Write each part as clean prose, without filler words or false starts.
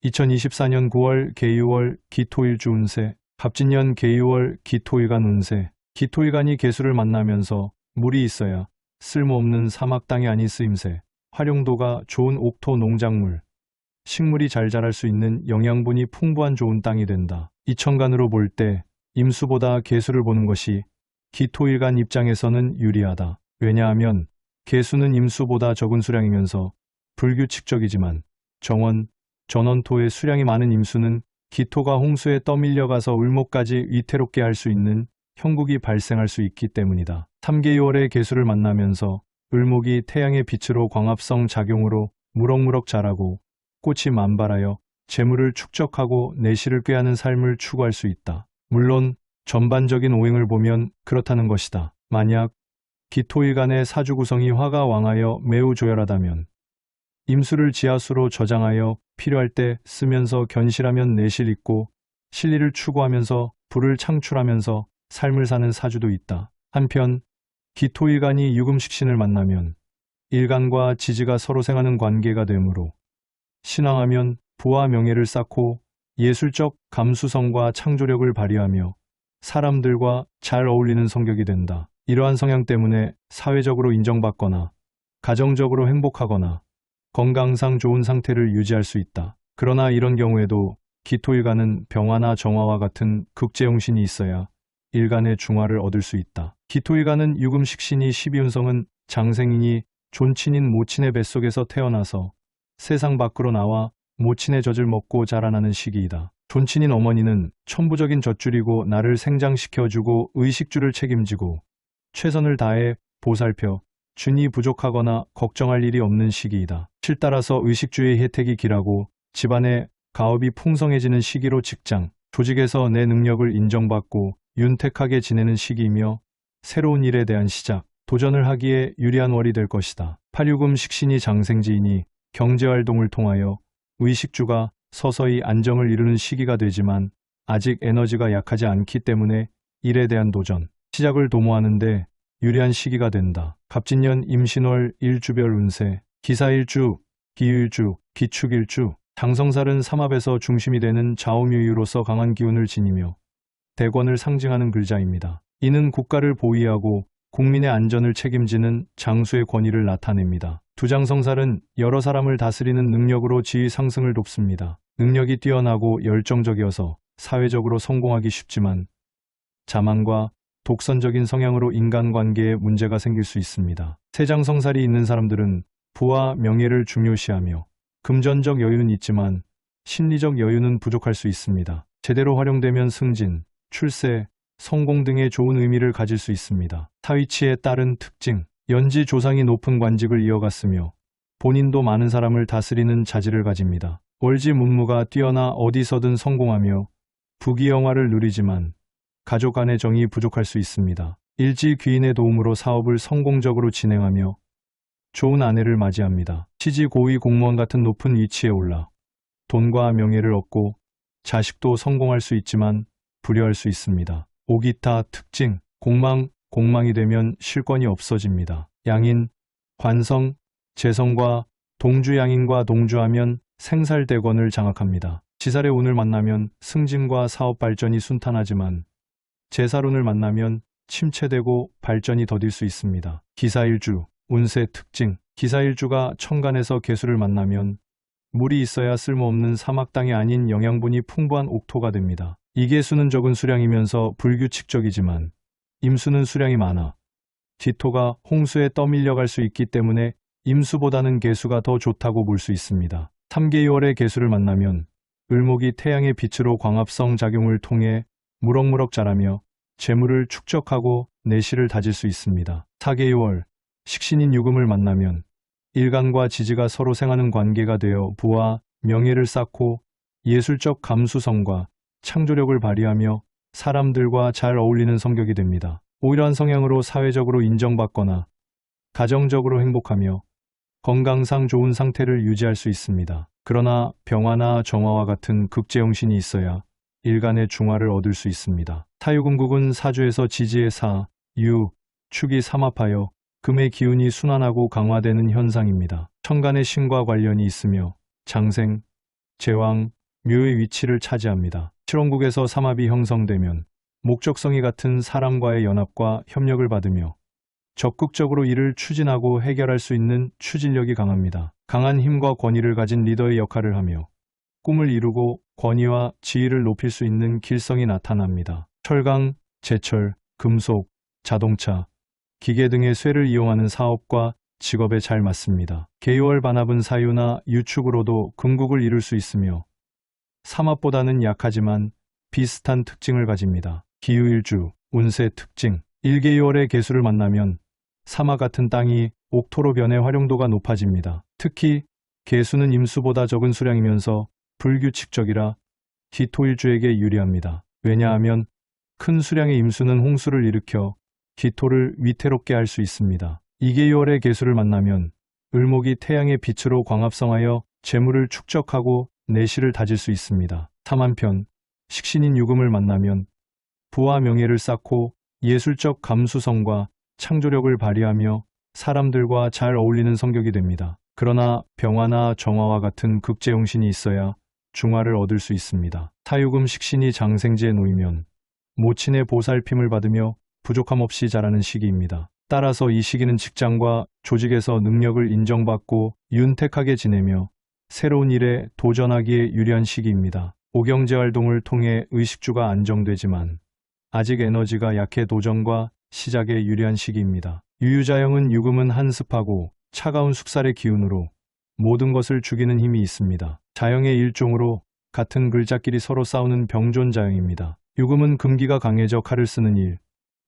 2024년 9월 개유월 기토일주 운세, 갑진년 개유월 기토일간 운세. 기토일간이 개수를 만나면서 물이 있어야 쓸모없는 사막 땅이 아닌 쓰임새, 활용도가 좋은 옥토 농작물, 식물이 잘 자랄 수 있는 영양분이 풍부한 좋은 땅이 된다. 이천간으로 볼 때 임수보다 개수를 보는 것이 기토일간 입장에서는 유리하다. 왜냐하면 개수는 임수보다 적은 수량이면서 불규칙적이지만 전원토의 수량이 많은 임수는 기토가 홍수에 떠밀려가서 을목까지 위태롭게 할 수 있는 형국이 발생할 수 있기 때문이다. 3개월의 개수를 만나면서 을목이 태양의 빛으로 광합성 작용으로 무럭무럭 자라고 꽃이 만발하여 재물을 축적하고 내실을 꾀하는 삶을 추구할 수 있다. 물론 전반적인 오행을 보면 그렇다는 것이다. 만약 기토일간의 사주 구성이 화가 왕하여 매우 조열하다면 임수를 지하수로 저장하여 필요할 때 쓰면서 견실하면 내실 있고 실리를 추구하면서 부를 창출하면서 삶을 사는 사주도 있다. 한편 기토일간이 유금식신을 만나면 일간과 지지가 서로 생하는 관계가 되므로 신앙하면 부와 명예를 쌓고 예술적 감수성과 창조력을 발휘하며 사람들과 잘 어울리는 성격이 된다. 이러한 성향 때문에 사회적으로 인정받거나 가정적으로 행복하거나 건강상 좋은 상태를 유지할 수 있다. 그러나 이런 경우에도 기토일간은 병화나 정화와 같은 극재용신이 있어야 일간의 중화를 얻을 수 있다. 기토일간은 유금식신이 12운성은 장생이니 존친인 모친의 뱃속에서 태어나서 세상 밖으로 나와 모친의 젖을 먹고 자라나는 시기이다. 존친인 어머니는 천부적인 젖줄이고 나를 생장시켜주고 의식주를 책임지고 최선을 다해 보살펴 준이 부족하거나 걱정할 일이 없는 시기이다. 실따라서 의식주의 혜택이 길하고 집안의 가업이 풍성해지는 시기로 직장, 조직에서 내 능력을 인정받고 윤택하게 지내는 시기이며 새로운 일에 대한 시작, 도전을 하기에 유리한 월이 될 것이다. 팔유금 식신이 장생지이니 경제활동을 통하여 의식주가 서서히 안정을 이루는 시기가 되지만 아직 에너지가 약하지 않기 때문에 일에 대한 도전, 시작을 도모하는데 유리한 시기가 된다. 갑진년 임신월 일주별 운세, 기사일주, 기유일주, 기축일주, 장성살은 삼합에서 중심이 되는 좌우묘유로서 강한 기운을 지니며 대권을 상징하는 글자입니다. 이는 국가를 보위하고 국민의 안전을 책임지는 장수의 권위를 나타냅니다. 두장성살은 여러 사람을 다스리는 능력으로 지위 상승을 돕습니다. 능력이 뛰어나고 열정적이어서 사회적으로 성공하기 쉽지만 자만과 독선적인 성향으로 인간관계에 문제가 생길 수 있습니다. 세장성살이 있는 사람들은 부와 명예를 중요시하며 금전적 여유는 있지만 심리적 여유는 부족할 수 있습니다. 제대로 활용되면 승진, 출세, 성공 등의 좋은 의미를 가질 수 있습니다. 사위치에 따른 특징, 연지 조상이 높은 관직을 이어갔으며 본인도 많은 사람을 다스리는 자질을 가집니다. 월지 문무가 뛰어나 어디서든 성공하며 부귀영화를 누리지만 가족 간의 정이 부족할 수 있습니다. 일지 귀인의 도움으로 사업을 성공적으로 진행하며 좋은 아내를 맞이합니다. 시지 고위 공무원 같은 높은 위치에 올라 돈과 명예를 얻고 자식도 성공할 수 있지만 불효할 수 있습니다. 오기타 특징, 공망이 되면 실권이 없어집니다. 양인, 관성, 재성과 동주양인과 동주하면 생살대권을 장악합니다. 지살의 운을 만나면 승진과 사업 발전이 순탄하지만 제살운을 만나면 침체되고 발전이 더딜 수 있습니다. 기사일주, 운세 특징, 기사일주가 천간에서 개수를 만나면 물이 있어야 쓸모없는 사막 땅이 아닌 영양분이 풍부한 옥토가 됩니다. 이 개수는 적은 수량이면서 불규칙적이지만 임수는 수량이 많아 기토가 홍수에 떠밀려갈 수 있기 때문에 임수보다는 개수가 더 좋다고 볼 수 있습니다. 3개월의 개수를 만나면 을목이 태양의 빛으로 광합성 작용을 통해 무럭무럭 자라며 재물을 축적하고 내실을 다질 수 있습니다. 4개월 식신인 유금을 만나면 일간과 지지가 서로 생하는 관계가 되어 부와 명예를 쌓고 예술적 감수성과 창조력을 발휘하며 사람들과 잘 어울리는 성격이 됩니다. 오일한 성향으로 사회적으로 인정받거나 가정적으로 행복하며 건강상 좋은 상태를 유지할 수 있습니다. 그러나 병화나 정화와 같은 극재용신이 있어야 일간의 중화를 얻을 수 있습니다. 사유금국은 사주에서 지지의 사, 유, 축이 삼합하여 금의 기운이 순환하고 강화되는 현상입니다. 천간의 신과 관련이 있으며 장생, 제왕, 묘의 위치를 차지합니다. 칠원국에서 삼합이 형성되면 목적성이 같은 사람과의 연합과 협력을 받으며 적극적으로 이를 추진하고 해결할 수 있는 추진력이 강합니다. 강한 힘과 권위를 가진 리더의 역할을 하며 꿈을 이루고 권위와 지위를 높일 수 있는 길성이 나타납니다. 철강, 제철, 금속, 자동차, 기계 등의 쇠를 이용하는 사업과 직업에 잘 맞습니다. 계유월 반합은 사유나 유축으로도 금국을 이룰 수 있으며 삼합보다는 약하지만 비슷한 특징을 가집니다. 기유일주, 운세 특징. 1계유월의 계수를 만나면 삼화 같은 땅이 옥토로 변해 활용도가 높아집니다. 특히 계수는 임수보다 적은 수량이면서 불규칙적이라 기토일주에게 유리합니다. 왜냐하면 큰 수량의 임수는 홍수를 일으켜 기토를 위태롭게 할 수 있습니다. 2계유월의 계수를 만나면 을목이 태양의 빛으로 광합성하여 재물을 축적하고 내실을 다질 수 있습니다. 3한편 식신인 유금을 만나면 부와 명예를 쌓고 예술적 감수성과 창조력을 발휘하며 사람들과 잘 어울리는 성격이 됩니다. 그러나 병화나 정화와 같은 극재용신이 있어야 중화를 얻을 수 있습니다. 사유금 식신이 장생지에 놓이면 모친의 보살핌을 받으며 부족함 없이 자라는 시기입니다. 따라서 이 시기는 직장과 조직에서 능력을 인정받고 윤택하게 지내며 새로운 일에 도전하기에 유리한 시기입니다. 오경제활동을 통해 의식주가 안정되지만 아직 에너지가 약해 도전과 시작에 유리한 시기입니다. 유유자형은 유금은 한습하고 차가운 숙살의 기운으로 모든 것을 죽이는 힘이 있습니다. 자형의 일종으로 같은 글자끼리 서로 싸우는 병존자형입니다. 유금은 금기가 강해져 칼을 쓰는 일,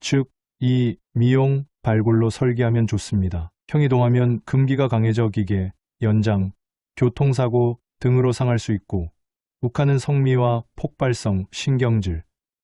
즉 이 미용, 발굴로 설계하면 좋습니다. 형이 동하면 금기가 강해져 기계, 연장, 교통사고 등으로 상할 수 있고 욱하는 성미와 폭발성, 신경질,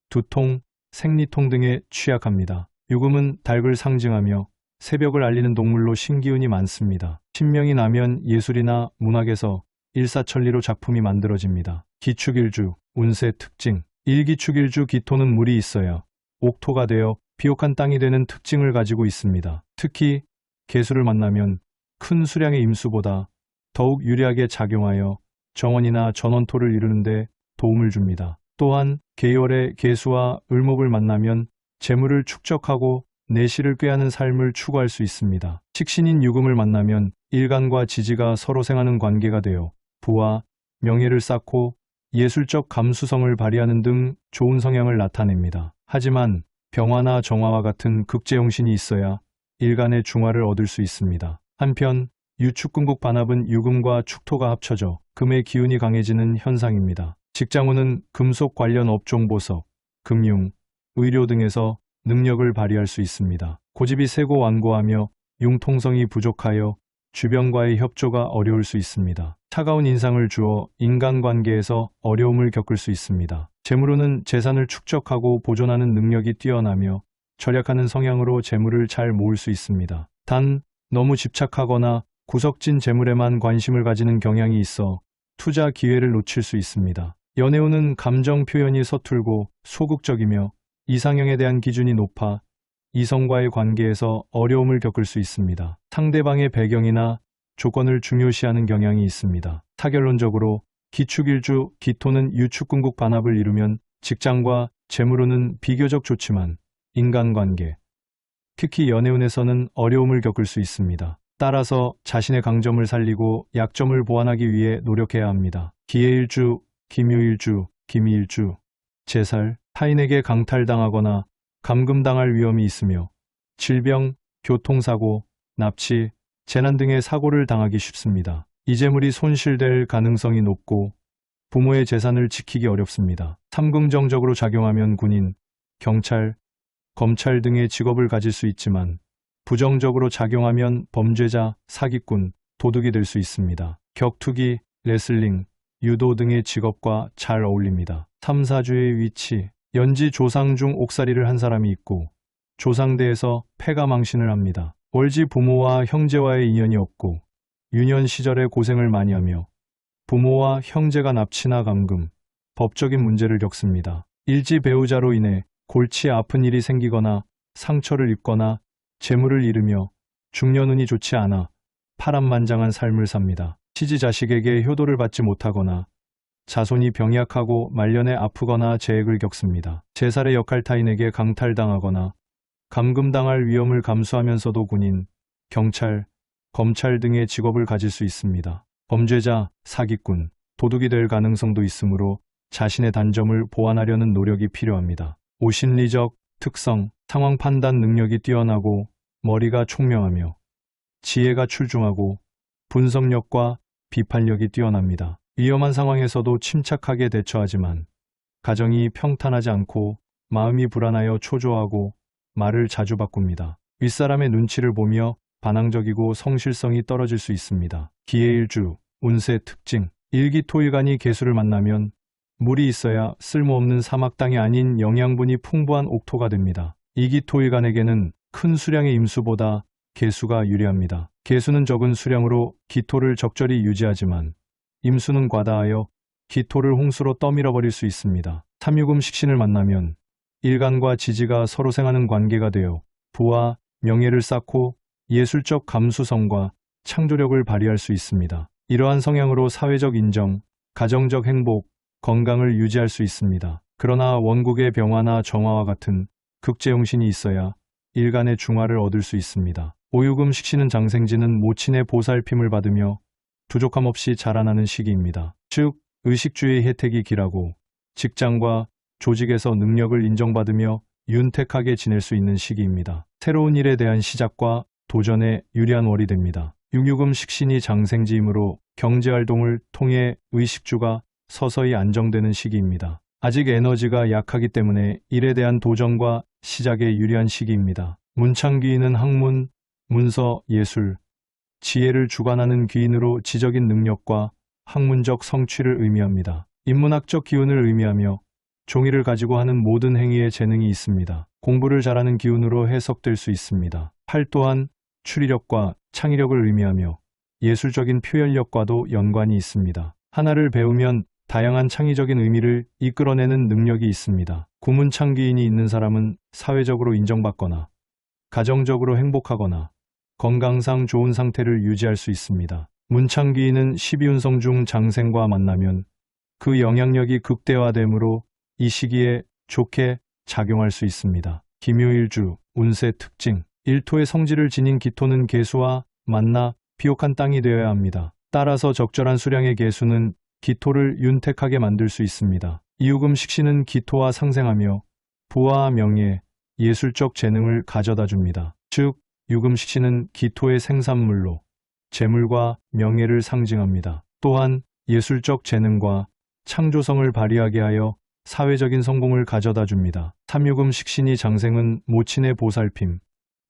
두통, 생리통 등에 취약합니다. 유금은 닭을 상징하며 새벽을 알리는 동물로 신기운이 많습니다. 신명이 나면 예술이나 문학에서 일사천리로 작품이 만들어집니다. 기축일주, 운세 특징. 일기축일주 기토는 물이 있어야 옥토가 되어 비옥한 땅이 되는 특징을 가지고 있습니다. 특히 계수를 만나면 큰 수량의 임수보다 더욱 유리하게 작용하여 정원이나 전원토를 이루는 데 도움을 줍니다. 또한 계열의 계수와 을목을 만나면 재물을 축적하고 내실을 꾀하는 삶을 추구할 수 있습니다. 식신인 유금을 만나면 일간과 지지가 서로 생하는 관계가 되어 부와 명예를 쌓고 예술적 감수성을 발휘하는 등 좋은 성향을 나타냅니다. 하지만 병화나 정화와 같은 극재용신이 있어야 일간의 중화를 얻을 수 있습니다. 한편 유축금국 반합은 유금과 축토가 합쳐져 금의 기운이 강해지는 현상입니다. 직장운은 금속 관련 업종 보석, 금융, 의료 등에서 능력을 발휘할 수 있습니다. 고집이 세고 완고하며 융통성이 부족하여 주변과의 협조가 어려울 수 있습니다. 차가운 인상을 주어 인간관계에서 어려움을 겪을 수 있습니다. 재물운은 재산을 축적하고 보존하는 능력이 뛰어나며 절약하는 성향으로 재물을 잘 모을 수 있습니다. 단 너무 집착하거나 구석진 재물에만 관심을 가지는 경향이 있어 투자 기회를 놓칠 수 있습니다. 연애운은 감정 표현이 서툴고 소극적이며 이상형에 대한 기준이 높아 이성과의 관계에서 어려움을 겪을 수 있습니다. 상대방의 배경이나 조건을 중요시하는 경향이 있습니다. 타결론적으로 기축일주 기토는 유축금국 반합을 이루면 직장과 재물운은 비교적 좋지만 인간관계, 특히 연애운에서는 어려움을 겪을 수 있습니다. 따라서 자신의 강점을 살리고 약점을 보완하기 위해 노력해야 합니다. 기해일주, 기묘일주, 기미일주, 제살, 타인에게 강탈당하거나 감금당할 위험이 있으며 질병, 교통사고, 납치, 재난 등의 사고를 당하기 쉽습니다. 이 재물이 손실될 가능성이 높고 부모의 재산을 지키기 어렵습니다. 삼금정적으로 작용하면 군인, 경찰, 검찰 등의 직업을 가질 수 있지만 부정적으로 작용하면 범죄자, 사기꾼, 도둑이 될 수 있습니다. 격투기, 레슬링, 유도 등의 직업과 잘 어울립니다. 3, 4주의 위치. 연지 조상 중 옥살이를 한 사람이 있고 조상대에서 패가 망신을 합니다. 월지 부모와 형제와의 인연이 없고 유년 시절에 고생을 많이 하며 부모와 형제가 납치나 감금, 법적인 문제를 겪습니다. 일지 배우자로 인해 골치 아픈 일이 생기거나 상처를 입거나 재물을 잃으며 중년운이 좋지 않아 파란만장한 삶을 삽니다. 시지 자식에게 효도를 받지 못하거나 자손이 병약하고 말년에 아프거나 재액을 겪습니다. 제 살의 역할타인에게 강탈당하거나 감금당할 위험을 감수하면서도 군인, 경찰, 검찰 등의 직업을 가질 수 있습니다. 범죄자, 사기꾼, 도둑이 될 가능성도 있으므로 자신의 단점을 보완하려는 노력이 필요합니다. 오심리적 특성, 상황 판단 능력이 뛰어나고 머리가 총명하며 지혜가 출중하고 분석력과 비판력이 뛰어납니다. 위험한 상황에서도 침착하게 대처하지만 가정이 평탄하지 않고 마음이 불안하여 초조하고 말을 자주 바꿉니다. 윗사람의 눈치를 보며 반항적이고 성실성이 떨어질 수 있습니다. 기해일주, 운세 특징, 일기토일간이 계수를 만나면 물이 있어야 쓸모없는 사막땅이 아닌 영양분이 풍부한 옥토가 됩니다. 이기토일간에게는 큰 수량의 임수보다 계수가 유리합니다. 계수는 적은 수량으로 기토를 적절히 유지하지만 임수는 과다하여 기토를 홍수로 떠밀어버릴 수 있습니다. 삼유금 식신을 만나면 일간과 지지가 서로 생하는 관계가 되어 부와 명예를 쌓고 예술적 감수성과 창조력을 발휘할 수 있습니다. 이러한 성향으로 사회적 인정, 가정적 행복, 건강을 유지할 수 있습니다. 그러나 원국의 병화나 정화와 같은 극재용신이 있어야 일간의 중화를 얻을 수 있습니다. 오유금 식신은 장생지는 모친의 보살핌을 받으며 부족함 없이 자라나는 시기입니다. 즉, 의식주의 혜택이 길하고 직장과 조직에서 능력을 인정받으며 윤택하게 지낼 수 있는 시기입니다. 새로운 일에 대한 시작과 도전에 유리한 월이 됩니다. 육유금 식신이 장생지이므로 경제활동을 통해 의식주가 서서히 안정되는 시기입니다. 아직 에너지가 약하기 때문에 일에 대한 도전과 시작에 유리한 시기입니다. 문창귀인은 학문, 문서, 예술, 지혜를 주관하는 귀인으로 지적인 능력과 학문적 성취를 의미합니다. 인문학적 기운을 의미하며 종이를 가지고 하는 모든 행위에 재능이 있습니다. 공부를 잘하는 기운으로 해석될 수 있습니다. 팔 또한 추리력과 창의력을 의미하며 예술적인 표현력과도 연관이 있습니다. 하나를 배우면 다양한 창의적인 의미를 이끌어내는 능력이 있습니다. 구문창귀인이 있는 사람은 사회적으로 인정받거나 가정적으로 행복하거나 건강상 좋은 상태를 유지할 수 있습니다. 문창귀인은 12운성 중 장생과 만나면 그 영향력이 극대화되므로 이 시기에 좋게 작용할 수 있습니다. 김요일주, 운세 특징, 일토의 성질을 지닌 기토는 계수와 만나 비옥한 땅이 되어야 합니다. 따라서 적절한 수량의 계수는 기토를 윤택하게 만들 수 있습니다. 이유금 식신은 기토와 상생하며 부와 명예, 예술적 재능을 가져다 줍니다. 즉, 유금 식신은 기토의 생산물로 재물과 명예를 상징합니다. 또한 예술적 재능과 창조성을 발휘하게 하여 사회적인 성공을 가져다 줍니다. 삼유금 식신이 장생은 모친의 보살핌,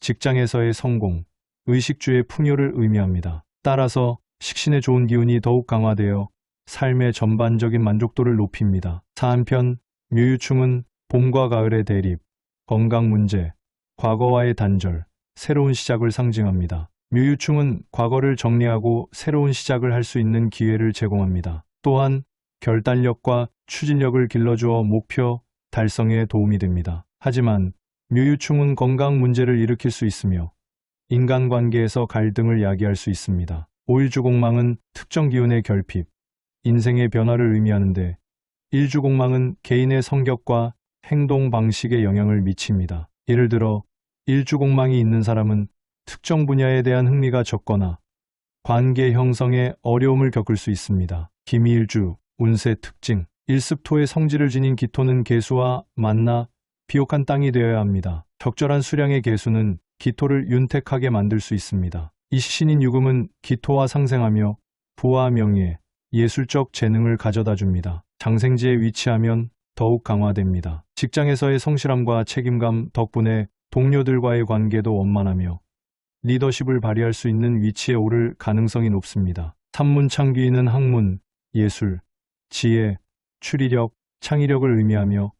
직장에서의 성공, 의식주의 풍요를 의미합니다. 따라서 식신의 좋은 기운이 더욱 강화되어 삶의 전반적인 만족도를 높입니다. 한편 묘유충은 봄과 가을의 대립, 건강 문제, 과거와의 단절, 새로운 시작을 상징합니다. 묘유충은 과거를 정리하고 새로운 시작을 할 수 있는 기회를 제공합니다. 또한 결단력과 추진력을 길러주어 목표 달성에 도움이 됩니다. 하지만 묘유충은 건강 문제를 일으킬 수 있으며 인간관계에서 갈등을 야기할 수 있습니다. 오일주공망은 특정 기운의 결핍, 인생의 변화를 의미하는데 일주공망은 개인의 성격과 행동 방식에 영향을 미칩니다. 예를 들어 일주공망이 있는 사람은 특정 분야에 대한 흥미가 적거나 관계 형성에 어려움을 겪을 수 있습니다. 김일주, 운세 특징, 일습토의 성질을 지닌 기토는 계수와 만나 비옥한 땅이 되어야 합니다. 적절한 수량의 계수는 기토를 윤택하게 만들 수 있습니다. 이 식신인 유금은 기토와 상생하며 부와 명예, 예술적 재능을 가져다 줍니다. 장생지에 위치하면 더욱 강화됩니다. 직장에서의 성실함과 책임감 덕분에 동료들과의 관계도 원만하며 리더십을 발휘할 수 있는 위치에 오를 가능성이 높습니다. 삼문창귀인은 학문, 예술, 지혜, 추리력, 창의력을 의미하며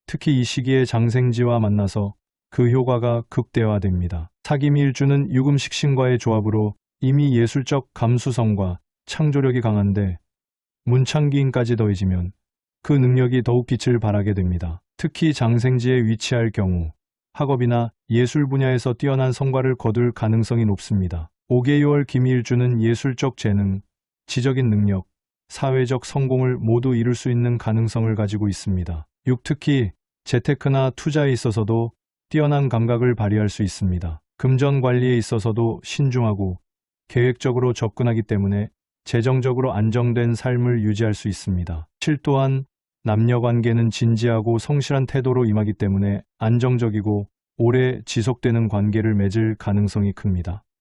특히 이 시기에 장생지와 만나서 그 효과가 극대화됩니다. 사기미일주는 유금식신과의 조합으로 이미 예술적 감수성과 창조력이 강한데 문창기인까지 더해지면 그 능력이 더욱 빛을 발하게 됩니다. 특히 장생지에 위치할 경우 학업이나 예술 분야에서 뛰어난 성과를 거둘 가능성이 높습니다. 5개월 김일주는 예술적 재능, 지적인 능력, 사회적 성공을 모두 이룰 수 있는 가능성을 가지고 있습니다. 6. 특히 재테크나 투자에 있어서도 뛰어난 감각을 발휘할 수 있습니다. 금전 관리에 있어서도 신중하고 계획적으로 접근하기 때문에 재정적으로 안정된 삶을 유지할 수 있습니다. 7. 또한 남녀 관계는 진지하고 성실한 태도로 임하기 때문에 안정적이고 오래 지속되는 관계를 맺을 가능성이 큽니다.